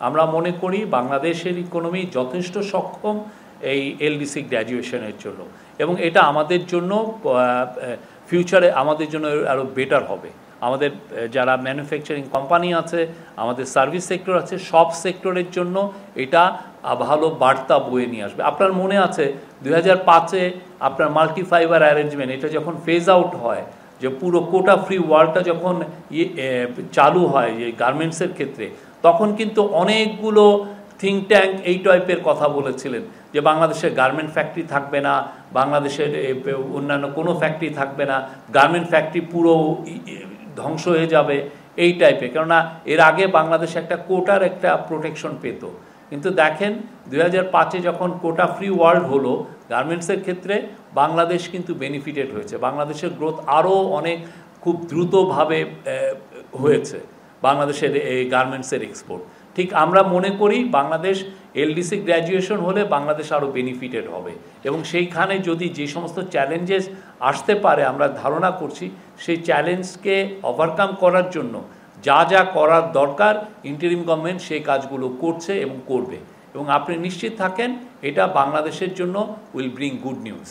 আমরা মনে করি বাংলাদেশের ইকোনমি যথেষ্ট সক্ষম এই এলডিসি গ্র্যাজুয়েশনের জন্য, এবং এটা আমাদের জন্য ফিউচারে আমাদের জন্য আরও বেটার হবে। আমাদের যারা ম্যানুফ্যাকচারিং কোম্পানি আছে, আমাদের সার্ভিস সেক্টর আছে, সব সেক্টরের জন্য এটা ভালো বার্তা বয়ে নিয়ে আসবে। আপনার মনে আছে 2005-এ আপনার মাল্টিফাইবার অ্যারেঞ্জমেন্ট এটা যখন ফেজ আউট হয়, যে পুরো কোটা ফ্রি ওয়ার্ল্ডটা যখন চালু হয় এই গার্মেন্টসের ক্ষেত্রে, তখন কিন্তু অনেকগুলো থিঙ্ক ট্যাঙ্ক এই টাইপের কথা বলেছিলেন যে বাংলাদেশের গার্মেন্ট ফ্যাক্টরি থাকবে না, বাংলাদেশের অন্যান্য কোনো ফ্যাক্টরি থাকবে না, গার্মেন্ট ফ্যাক্টরি পুরো ধ্বংস হয়ে যাবে এই টাইপের। কেননা এর আগে বাংলাদেশ একটা কোটার একটা প্রোটেকশন পেত, কিন্তু দেখেন 2005-এ যখন কোটা ফ্রি ওয়ার্ল্ড হলো গার্মেন্টসের ক্ষেত্রে, বাংলাদেশ কিন্তু বেনিফিটেড হয়েছে। বাংলাদেশের গ্রোথ আরও অনেক খুব দ্রুতভাবে হয়েছে বাংলাদেশের এই গার্মেন্টসের এক্সপোর্ট। ঠিক আমরা মনে করি বাংলাদেশ এলডিসি গ্র্যাজুয়েশন হলে বাংলাদেশ আরও বেনিফিটেড হবে, এবং সেইখানে যদি যে সমস্ত চ্যালেঞ্জেস আসতে পারে আমরা ধারণা করছি, সেই চ্যালেঞ্জকে ওভারকাম করার জন্য যা যা করার দরকার ইন্টারিম গভর্নমেন্ট সেই কাজগুলো করছে এবং করবে, এবং আপনি নিশ্চিত থাকেন এটা বাংলাদেশের জন্য উইল ব্রিং গুড নিউজ।